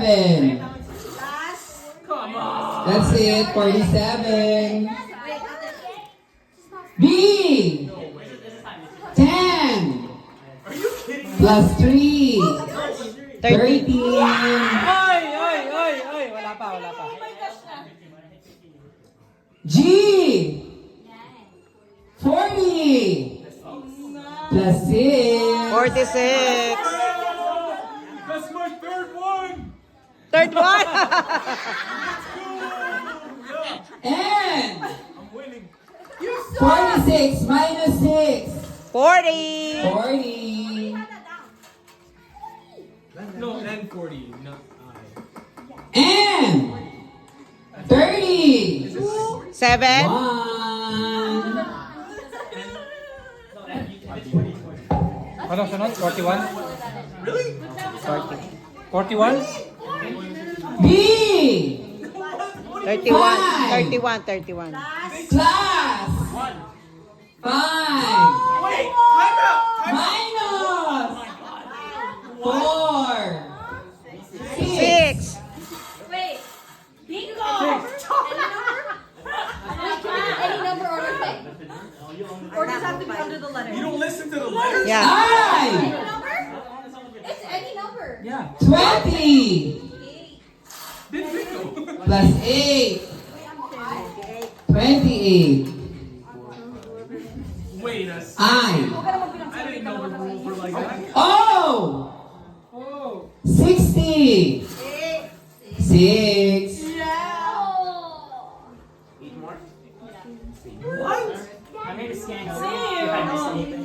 47. Come on. That's it, 47. B. 10. Are you kidding me? Plus 3. 30. 13. Ay! Wala pa. G. 40. Plus 6. 46. That's my third one. Third one. And I'm winning. 46 minus 6. 40. 40. No, and 40. No, And 30. 7. 1. Ano sunod? 41? Really? 41? B. 31. Class. 5. Wait, time out. Minus 4. 6. Wait. Bingo! Any number or nothing? Or does it have to be under the letter? You don't listen to the letters? Yeah. I. Any number? It's any number. Yeah. 20. Did bingo. Plus 8. 28. Wait a second. I. I didn't know the rules were like that. Oh. 60. 6. What? I made a scan if I missed anything.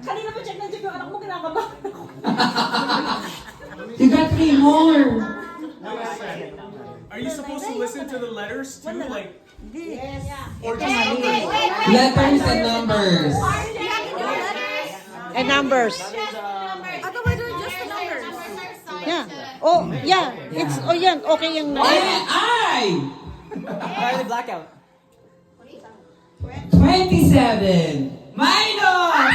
Kanina pa check na check yung anak mo kinakaba. You got 3 more. Are you supposed to listen to the letters too? Like, Yes. or just Letters and numbers. And numbers. Otherwise, they're just the numbers. Yeah. Oh, yeah. It's yan. Okay yung I. Try the blackout. 27. Minus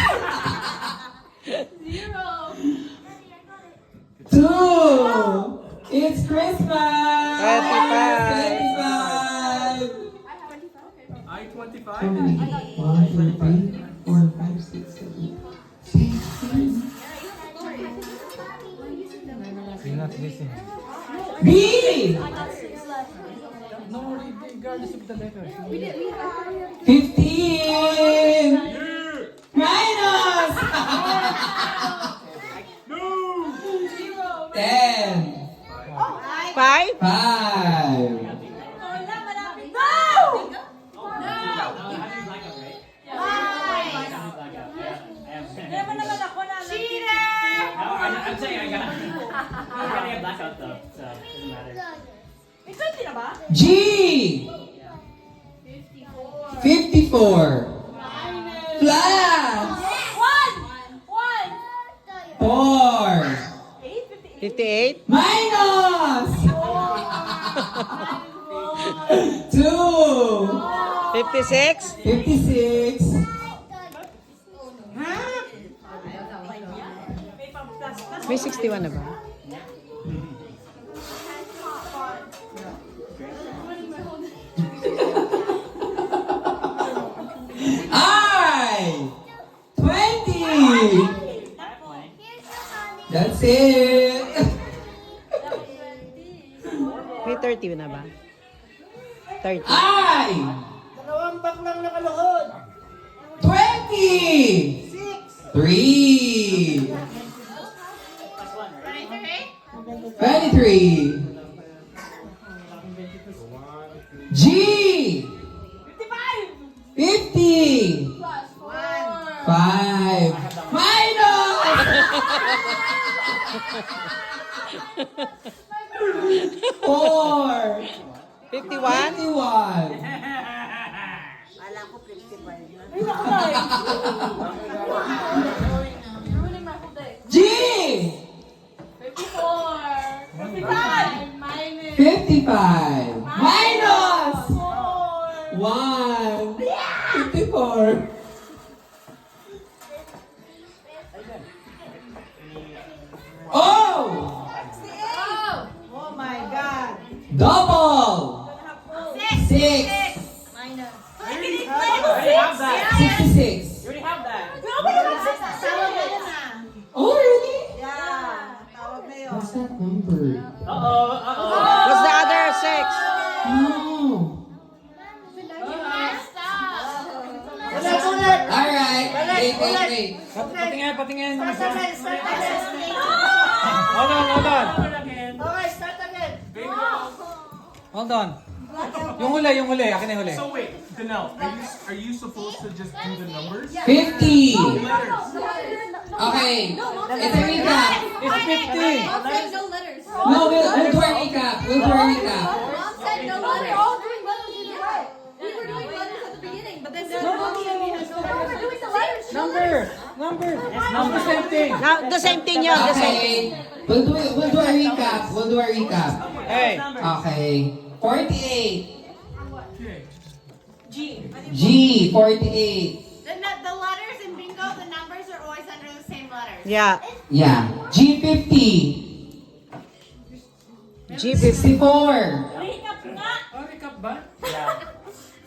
2. It's Christmas. 25. 25. I 25? How many? 1, 2, 3, 4, 5, 6, 7, 16. You're not listening. B. No, regardless of the letters. 15. Minus No! 10. 5. 5. I'm saying I got a blackout though, so it doesn't matter. G. 54. Plus 4. 58. Minus 2. 56. 56. May 61 na ba? I. 20. That's it. May 30 na ba? 30. I. 20. 3. 23. G. 50. 5. Minus 4. 51. 51. G. 55. Minus 1. 54. Double. 6. I already have that. 66. You already have that. Oh, really? Yeah. Tawag na yun. What's that number? What's the other 6? Oh. Ulit. Alright. Wait. Patingin. Start again. Hold on. Okay, start again. Hold on. Yung huli. Akin na yung huli. So wait, Danelle, are you supposed to just do the numbers? 50. Letters. Okay. It's a recap. It's 50. Mom said no letters. No, we'll do a recap. We'll do a recap. Mom said no letters. We're all doing letters. We were doing letters at the beginning, but then Mom said we had no letters. We're doing the letters. Number. Same thing. Now, the same thing yun. The same thing. Okay. We'll do a recap. Hey. Okay. 48. Okay. G. 48. The letters in bingo, the numbers are always under the same letters. Yeah. Yeah. G. 50. G50. 64. Recap ba?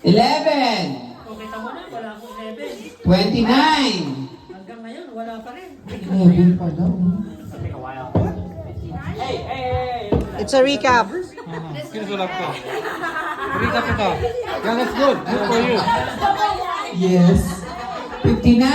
11. O, kita mo na, wala akong 11. 29. Hanggang ngayon, wala pa rin. 11 pa daw. Take a while. Hey. It's a recap. Sinusulat ko. Recap ito. Yeah, that's good. Good for you. Yes. 59.